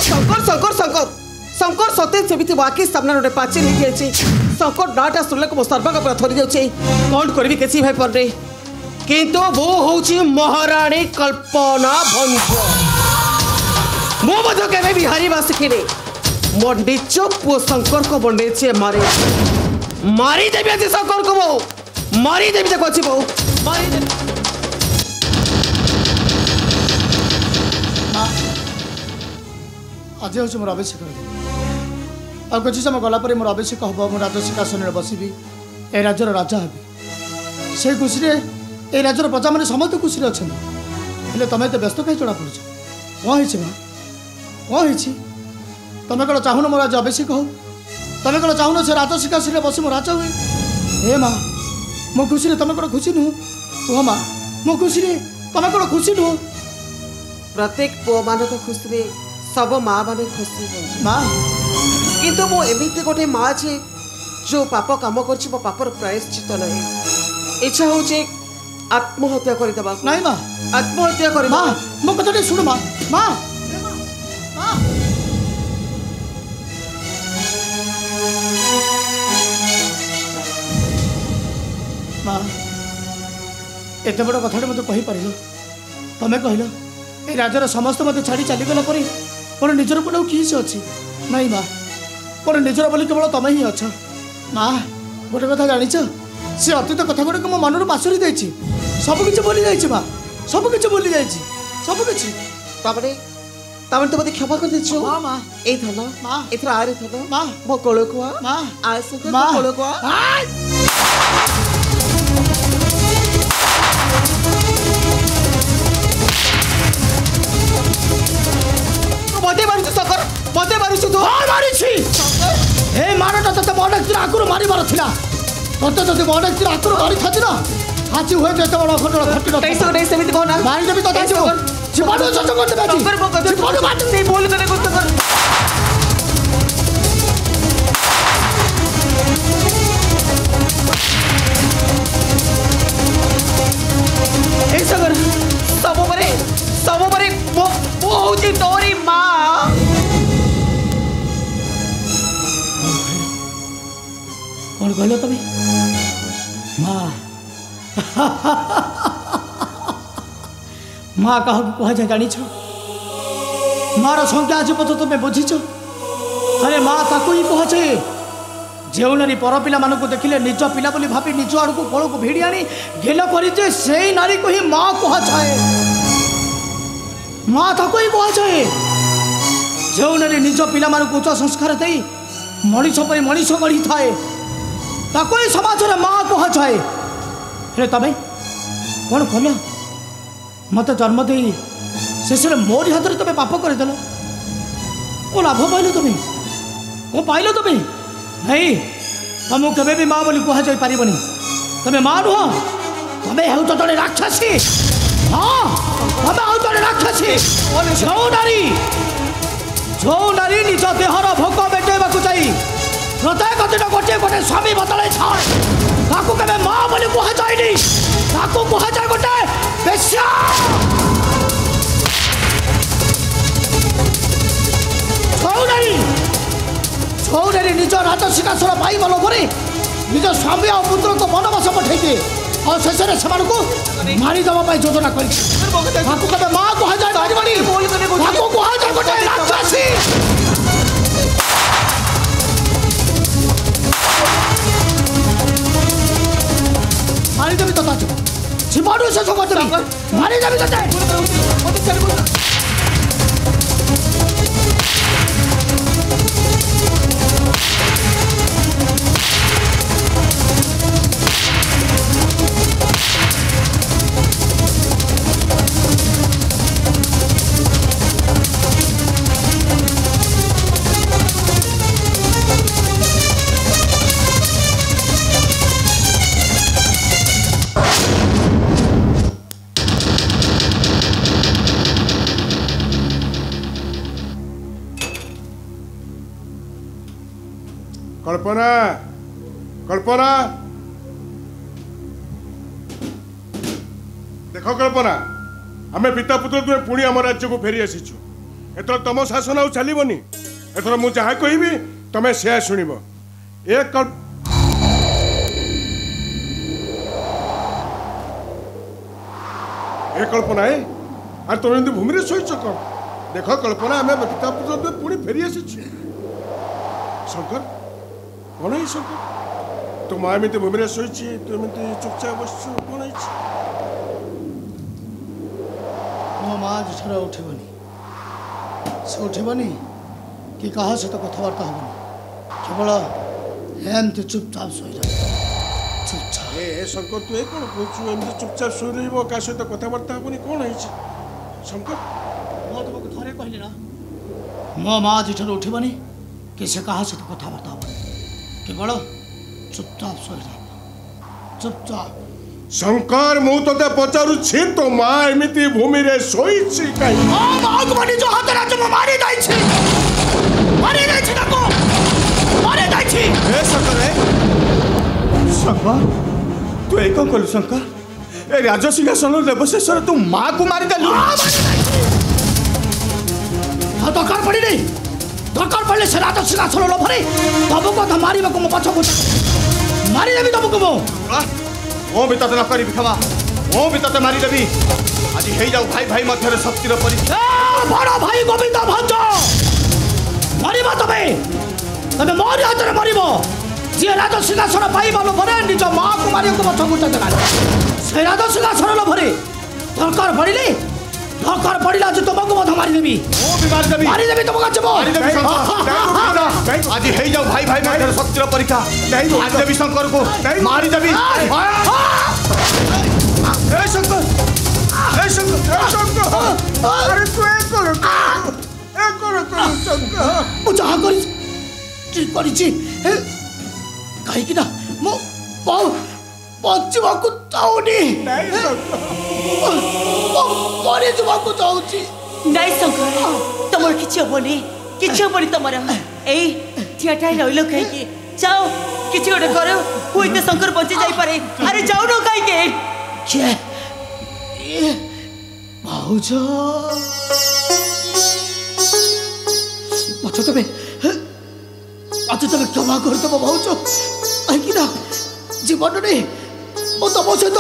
शंकर शंकर शंकर शंकर सत्य सेमती बाकी सामने गोटे पाचिल हो जाए शंकर नाटा शुणिले मो सर्वक पूरा थरी जाऊे कौन करी केसी भाई पर किंतु वो हूँ महाराणी कल्पना भंज मो केवे भी हारिबा शिखिनी मो निज पु शंकर को बंडे मारे मारी देवी आज शंकर को बो मारी देवी देखो अच्छी बो मारी देवी आज हूँ मोर अभिषेक आ किसी समय गलापर मोर अभिषेक हम मो राज सिंहासन बसबी ए राज्यर राजा हेबी से खुशी ए राज्यर प्रजा मैंने समस्त खुशी अच्छा हेल्ले तुम एत व्यस्त कहीं जमा पड़ कौन है कौन है तुम कौन चाहून मोर आज अभिषेक हो तुम कौन चाहून से राज सिंहासन बस मो राजा हुए हे माँ मो खुशी तुम कौन खुशी नुह कह माँ मो खुशी तुम कौन खुशी नुह प्रत्येक पुओ मान खुशी सब माँ मैंने खुशी माँ किंतु मो एमती गोटे माँ जे जो पाप कम कर पापर प्रायश्चित नहीं इच्छा हो आत्महत्या करदेबा नहीं माँ आत्महत्या कर माँ मो कथा शुण माँ माँ माँ एत बड़ कथा मत कहीपर तुम्हें कहल ये राज्यर समस्त मत छाड़ी चलीगला पर मोर निजर को किस अच्छी नहीं माँ मोर निजर बोली केवल तुम ही अछ माँ गोटे कथा जाच सी अतीत कथा गुड़ाक मो मन पासुरी दे सबकि बोली जाइए माँ सबकि बोली जाइए सबकि तमें तो मत क्षमा कर दीचु हाँ माँ ए धन माँ एथर आरे धन माँ मो कोल को आ माँ आस को माँ कोल को आ मते मारुछु सकर मते मारुछु तो हाँ मारिछि हे मारटा तते बडक्तिर आकुर मारिबार थिला तते तते बडक्तिर आकुर मारि थाछि ना हाची होय जेते बड घटना घटि न तैसो नै समिति कोना मारि देबी तो तैसो जीवन सच करते बाजी सकर मो कदर जीवन बात से बोल करे गुस्त कर ए सकर सब परे वो होची तोरी मां कौन कहल तुम्हें माँ माँ कह कह जाए जाच मार संख्या आज पद तुम्हें बुझीच अरे माँ ताकू ही कहे जो नारी पर पिला मानक देखिले निज पिला बोली भाभी निज आड़ को कोल को भिड़ी आनी घेल करे से नारी को ही माँ कहे माँ ताकू ही कहे जो नारी निज पिला मानक उच्च संस्कार दे मनीष पर मनीष गढ़ी थाए ताको ही समाज रे माँ कहे हे तमें कौन कल मत जन्म दे शेष मोरी हाथ में तुम पाप करदेल कौन लाभ पाइल तुम्हें कौन पाइल तुम्हें नहीं तुमको केवे भी माँ बोली कह पारबनी तुम्हें माँ नुह तुम्हें हूँ जड़े राक्षसी हाँ तुम्हें हूँ जड़े राक्षसी जो नारी निज देहर भोग मेटेवा चाहिए प्रत्येक दिन गोटे गोटे स्वामी बदल छाड़ू के माँ बोली कह जाए कह जाए गोटे बेश्या छौनारी निज राज सिंहासन पाइब लोभरे निज स्वामी और पुत्र को वनवास पठे और शेष से मारिदेवा योजना कर माँ कह जाए गोटे राक्षसी मारिदेवी तो जीवन शेष कर मारिदेवी तो कल्पना कल्पना देख कल्पना आम पिता पुत्र तुम्हें पुणी आम राज्य को फेरी आसीचु एथर तुम शासन आउ चलबनी एथर मु जहाँ कहबी तमें से शुणव ए कल्पना है आर तुम एमती भूमि शोच कौन देख कल्पना आम पिता पुत्र पुणी फेरी आसी शंकर कौन है शंकर तुम एमती भूमि शोची तू एमती चुपचाप बस कौन है मो माँ जिठर उठबनी से उठबनी कि क्या सहित कथबार्ता हेनी केवल एमती चुपचाप शोई चुपचाप ए शंकर तू कौन कहू एमती चुपचाप शोई रही क्या सहित कथबार्ता हेनी कौन है शंकर मैं तुमको थरे कहली ना मो माँ जिठर उठबनी कि से क्या सहित कथबार्ता हेनी केवल चुपचाप शोई चुपचाप शंकर मु तो पचारुछि तो माँ एमती भूमि रे शोइछि कहीं माँ को मारी जो हाथ राज में मारी जाई छी ताको मारी जाई छी ए शंकर शंकर तू एक कलु शंकर ए राज सिंहासन देवशेषर तू माँ को मारी देलु हाँ दरकार पड़ी नहीं दरकार पड़े से राज सिंहासन लोभरे तुमको तो मारी को पछ मारी देवी तुमको मो भी तते न करी क्षमा मो भी तते मारी देवी आज हे जाऊ भाई भाई मध्य शक्तिर परीक्षा बड़ भाई गोविंद भंज मरिब तमे तमे मोर हाथ मरिब जे राज सिंहासन पाइबा लोभरे निज माँ को मारी को पछ गुचा देला से राज सिंहासन लोभरे दरकार पड़िला जे तुमको मध मारी देवी मो भी मारी देवी तुमको जब मारी देवी आज हे जाऊ भाई भाई मध्य शक्तिर परीक्षा आज देवी शंकर को मारी देवी ए शंकर अरे तू एक करो शंकर मु जहाँ करी कहीं ना मु बचवाक चाहूनी मरी जावाक चाहूची नाई शंकर तुम किसी हेनी तुम यही ठियाठा रही कहीं जाओ किसी गोटे कर हुई तो शंकर बची जापे अरे जाऊ न कहीं भाउज अच्छा तमें क्षमा करदेव भाउज कहीं ना जीवन में मु तुम सहित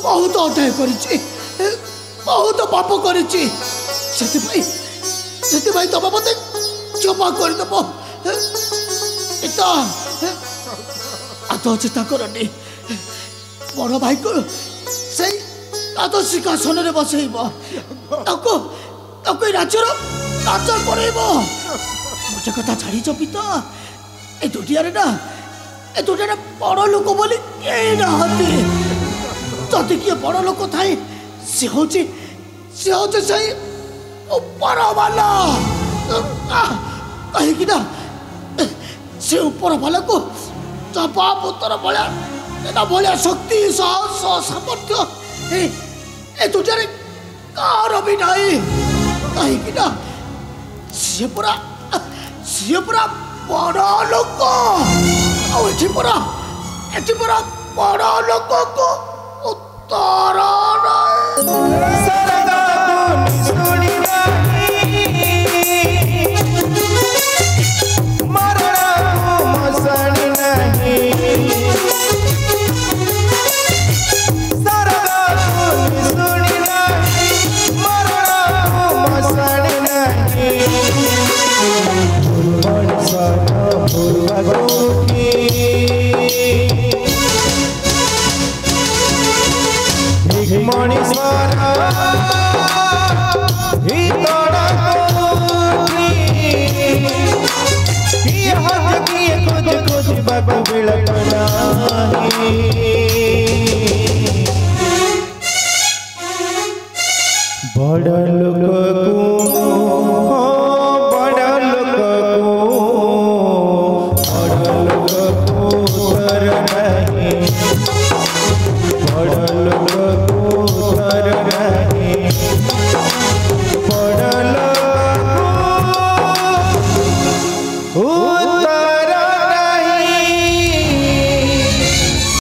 बहुत अन्याय कर बहुत पाप कर तुम मत क्षमा करदेव आत्मचिंता करनी बड़ भाई को से राज सिंहासन में बसैब राज्यर राज कर गोटे कथा छाड़ पिता ए दुनिया ना ए दुनिया बड़ लोक बोली जदि किए बड़ लोक थाए सी हूँ से ऊपर वाला कहीं ना से ऊपर वाला को जवाब उत्तर भाया शक्ति साहस सामर्थ्य ए दुनिया कार भी नहीं कहीं ना सी पूरा बड़ लोक एठी पूरा बड़ लोक को उत्तर बड़ लोक